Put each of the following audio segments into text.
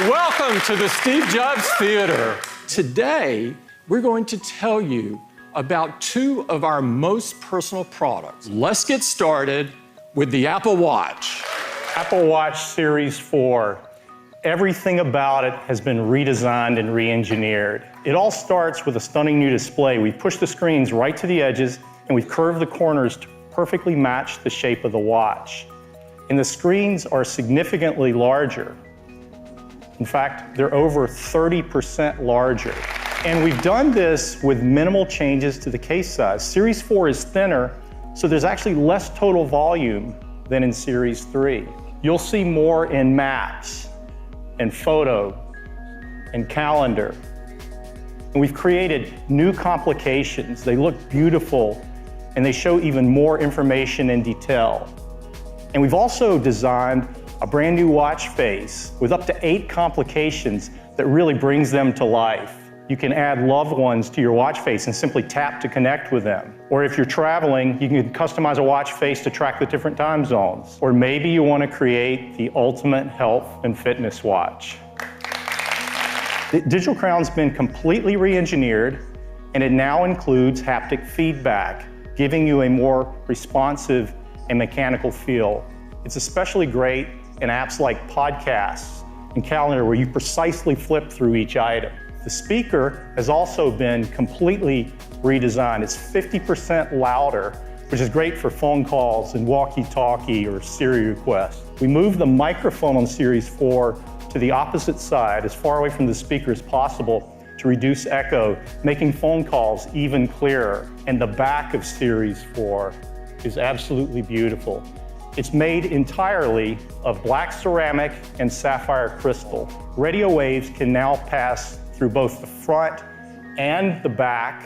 Welcome to the Steve Jobs Theater. Today, we're going to tell you about two of our most personal products. Let's get started with the Apple Watch. Apple Watch Series 4. Everything about it has been redesigned and re-engineered. It all starts with a stunning new display. We've pushed the screens right to the edges and we've curved the corners to perfectly match the shape of the watch. And the screens are significantly larger. In fact, they're over 30% larger. And we've done this with minimal changes to the case size. Series 4 is thinner, so there's actually less total volume than in Series 3. You'll see more in Maps, and Photo, and Calendar. And we've created new complications. They look beautiful, and they show even more information and detail. And we've also designed a brand new watch face with up to 8 complications that really brings them to life. You can add loved ones to your watch face and simply tap to connect with them. Or if you're traveling, you can customize a watch face to track the different time zones. Or maybe you want to create the ultimate health and fitness watch. The Digital Crown's been completely re-engineered, and it now includes haptic feedback, giving you a more responsive and mechanical feel. It's especially great in apps like Podcasts and Calendar, where you precisely flip through each item. The speaker has also been completely redesigned. It's 50% louder, which is great for phone calls and walkie-talkie or Siri requests. We moved the microphone on Series 4 to the opposite side, as far away from the speaker as possible, to reduce echo, making phone calls even clearer. And the back of Series 4 is absolutely beautiful. It's made entirely of black ceramic and sapphire crystal. Radio waves can now pass through both the front and the back,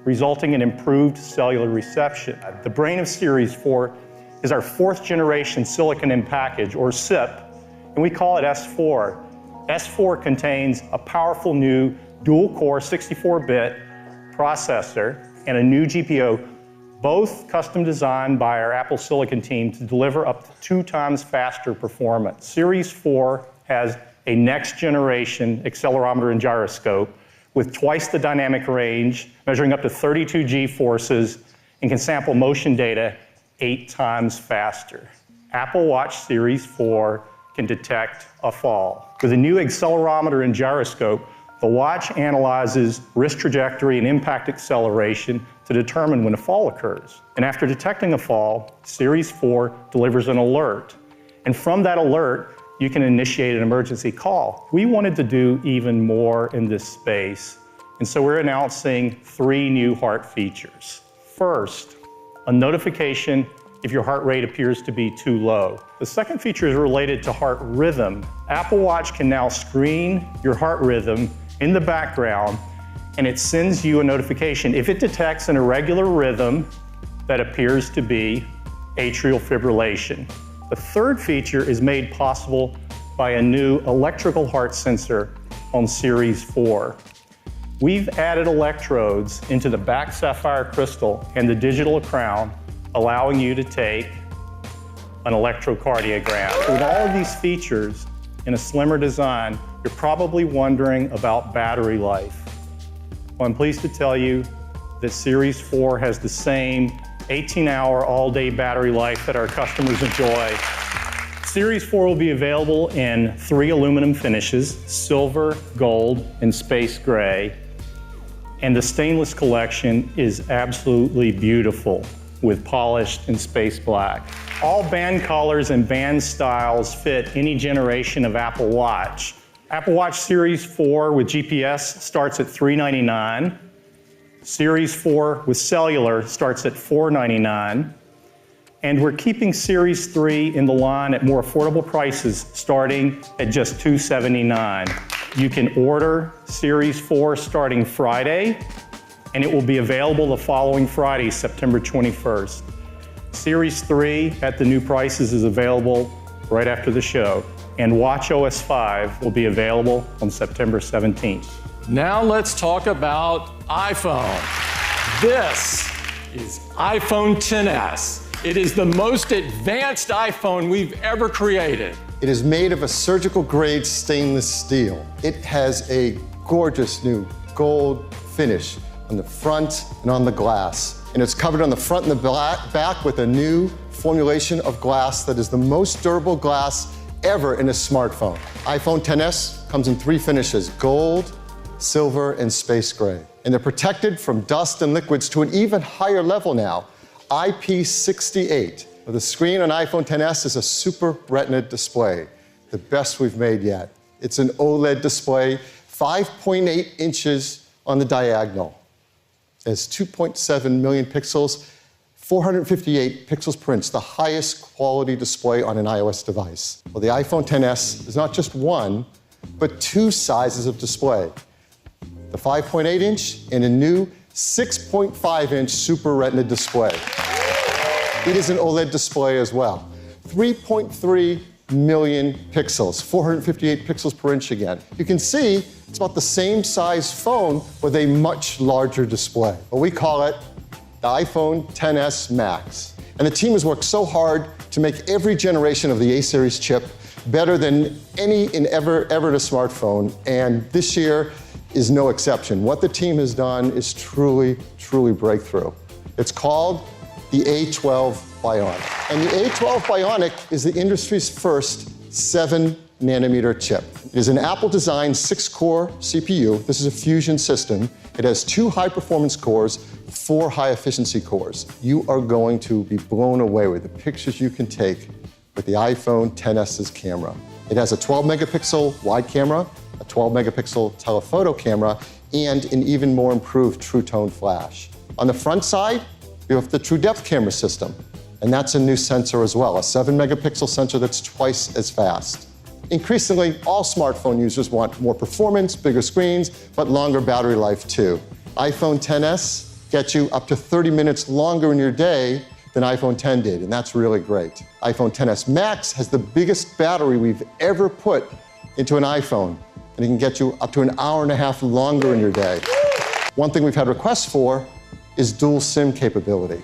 resulting in improved cellular reception. The brain of Series 4 is our 4th generation silicon in package, or SiP, and we call it S4. S4 contains a powerful new dual-core 64-bit processor and a new GPU, both custom designed by our Apple Silicon team to deliver up to 2 times faster performance. Series 4 has a next generation accelerometer and gyroscope with twice the dynamic range, measuring up to 32 G-forces, and can sample motion data 8 times faster. Apple Watch Series 4 can detect a fall. With a new accelerometer and gyroscope, the watch analyzes wrist trajectory and impact acceleration to determine when a fall occurs. And after detecting a fall, Series 4 delivers an alert. And from that alert, you can initiate an emergency call. We wanted to do even more in this space, and so we're announcing 3 new heart features. First, a notification if your heart rate appears to be too low. The second feature is related to heart rhythm. Apple Watch can now screen your heart rhythm in the background, and it sends you a notification if it detects an irregular rhythm that appears to be atrial fibrillation. The third feature is made possible by a new electrical heart sensor on Series 4. We've added electrodes into the back sapphire crystal and the digital crown, allowing you to take an electrocardiogram. With all of these features in a slimmer design, you're probably wondering about battery life. Well, I'm pleased to tell you that Series 4 has the same 18-hour all-day battery life that our customers enjoy. Series 4 will be available in 3 aluminum finishes: silver, gold, and space gray. And the stainless collection is absolutely beautiful with polished and space black. All band colors and band styles fit any generation of Apple Watch. Apple Watch Series 4 with GPS starts at $399. Series 4 with cellular starts at $499. And we're keeping Series 3 in the line at more affordable prices, starting at just $279. You can order Series 4 starting Friday, and it will be available the following Friday, September 21st. Series 3 at the new prices is available right after the show, and watchOS 5 will be available on September 17th. Now let's talk about iPhone. This is iPhone XS. It is the most advanced iPhone we've ever created. It is made of a surgical-grade stainless steel. It has a gorgeous new gold finish on the front and on the glass. And it's covered on the front and the back with a new formulation of glass that is the most durable glass ever in a smartphone. iPhone XS comes in 3 finishes: gold, silver, and space gray. And they're protected from dust and liquids to an even higher level now, IP68. The screen on iPhone XS is a Super Retina display, the best we've made yet. It's an OLED display, 5.8 inches on the diagonal. It has 2.7 million pixels, 458 pixels per inch, the highest quality display on an iOS device. Well, the iPhone XS is not just one, but 2 sizes of display. The 5.8 inch and a new 6.5 inch Super Retina display. It is an OLED display as well. 3.3 million pixels, 458 pixels per inch again. You can see it's about the same size phone with a much larger display. Well, we call it the iPhone XS Max. And the team has worked so hard to make every generation of the A-series chip better than any ever in a smartphone. And this year is no exception. What the team has done is truly, truly breakthrough. It's called the A12 Bionic. And the A12 Bionic is the industry's first 7-nanometer chip. It is an Apple-designed 6-core CPU. This is a fusion system. It has 2 high-performance cores, 4 high-efficiency cores. You are going to be blown away with the pictures you can take with the iPhone XS's camera. It has a 12-megapixel wide camera, a 12-megapixel telephoto camera, and an even more improved True Tone flash. On the front side, you have the True Depth camera system, and that's a new sensor as well, a 7-megapixel sensor that's twice as fast. Increasingly, all smartphone users want more performance, bigger screens, but longer battery life too. iPhone XS gets you up to 30 minutes longer in your day than iPhone X did, and that's really great. iPhone XS Max has the biggest battery we've ever put into an iPhone, and it can get you up to an hour and a half longer in your day. One thing we've had requests for is dual SIM capability.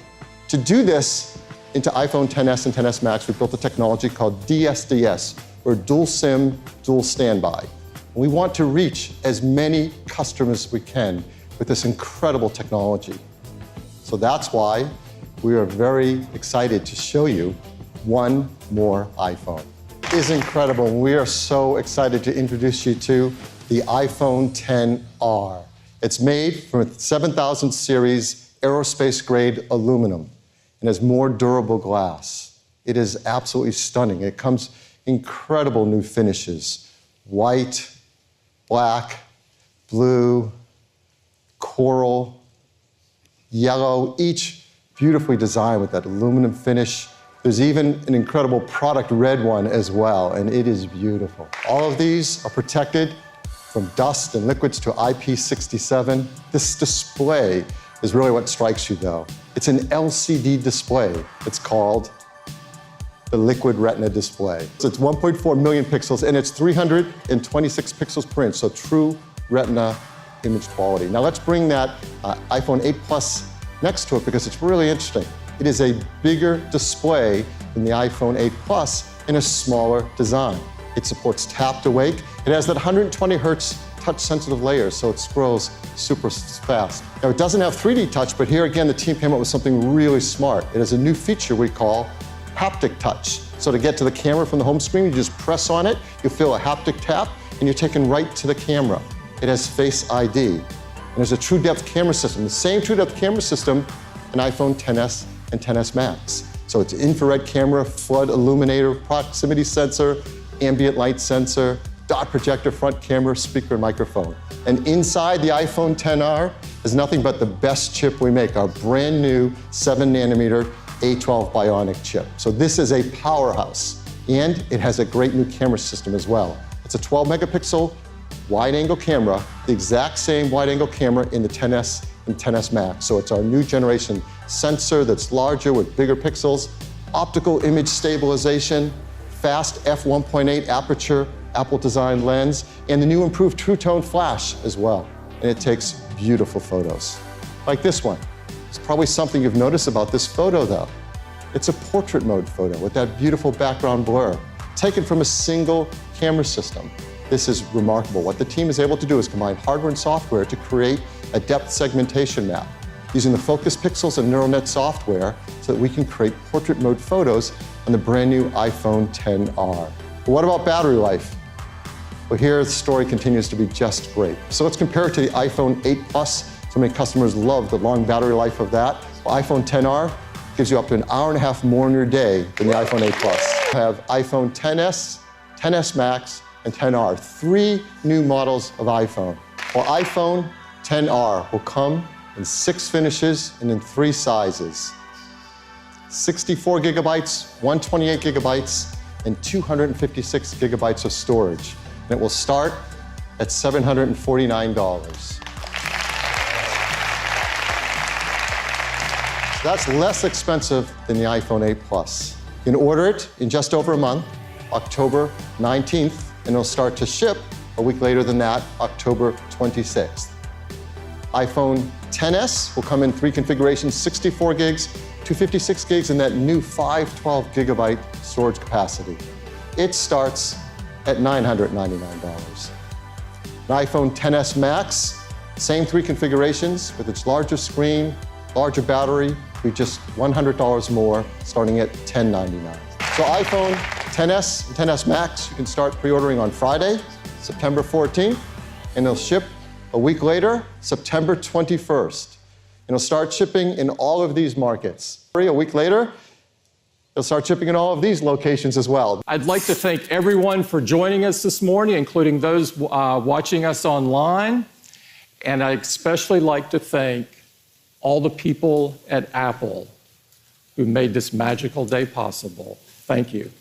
To do this into iPhone XS and XS Max, we built a technology called DSDS, or Dual SIM, Dual Standby. And we want to reach as many customers as we can with this incredible technology. So that's why we are very excited to show you one more iPhone. It is incredible, and we are so excited to introduce you to the iPhone XR. It's made from a 7000 series aerospace-grade aluminum and has more durable glass. It is absolutely stunning. It comes incredible new finishes: white, black, blue, coral, yellow, each beautifully designed with that aluminum finish. There's even an incredible product red one as well, and it is beautiful. All of these are protected from dust and liquids to IP67. This display is really what strikes you, though. It's an LCD display. It's called the Liquid Retina display. So it's 1.4 million pixels, and it's 326 pixels per inch, so true Retina image quality. Now let's bring that iPhone 8 Plus next to it, because it's really interesting. It is a bigger display than the iPhone 8 Plus in a smaller design. It supports tap to wake. It has that 120 hertz touch-sensitive layer, so it scrolls super fast. Now, it doesn't have 3D touch, but here again, the team came up with something really smart. It has a new feature we call haptic touch. So to get to the camera from the home screen, you just press on it, you feel a haptic tap, and you're taken right to the camera. It has Face ID. And there's a True Depth camera system, the same True Depth camera system in iPhone XS and XS Max. So it's infrared camera, flood illuminator, proximity sensor, ambient light sensor, dot projector, front camera, speaker, and microphone. And inside the iPhone XR is nothing but the best chip we make, our brand new 7-nanometer A12 Bionic chip. So this is a powerhouse, and it has a great new camera system as well. It's a 12-megapixel wide-angle camera, the exact same wide-angle camera in the XS and XS Max. So it's our new generation sensor that's larger with bigger pixels, optical image stabilization, fast f1.8 aperture, Apple-designed lens, and the new improved True Tone flash as well. And it takes beautiful photos, like this one. It's probably something you've noticed about this photo, though. It's a portrait mode photo with that beautiful background blur. taken from a single camera system. This is remarkable. What the team is able to do is combine hardware and software to create a depth segmentation map using the focus pixels and neural net software so that we can create portrait mode photos on the brand new iPhone XR. But what about battery life? Well, here the story continues to be just great. So let's compare it to the iPhone 8 Plus. So many customers love the long battery life of that. Well, iPhone XR gives you up to an hour and a half more in your day than the iPhone 8 Plus. We have iPhone XS, XS Max, and XR, 3 new models of iPhone. Well, iPhone XR will come in 6 finishes and in 3 sizes. 64 gigabytes, 128 gigabytes, and 256 gigabytes of storage. And it will start at $749. That's less expensive than the iPhone 8 Plus. You can order it in just over a month, October 19th, and it'll start to ship a week later than that, October 26th. iPhone XS will come in 3 configurations, 64 gigs, 256 gigs, and that new 512 gigabyte storage capacity. It starts at $999. An iPhone XS Max, same 3 configurations with its larger screen, larger battery, be just $100 more, starting at $1099. So iPhone XS and XS Max, you can start pre-ordering on Friday, September 14th, and they'll ship a week later, September 21st. And it'll start shipping in all of these markets. A week later, it'll start shipping in all of these locations as well. I'd like to thank everyone for joining us this morning, including those watching us online. And I'd especially like to thank all the people at Apple who made this magical day possible. Thank you.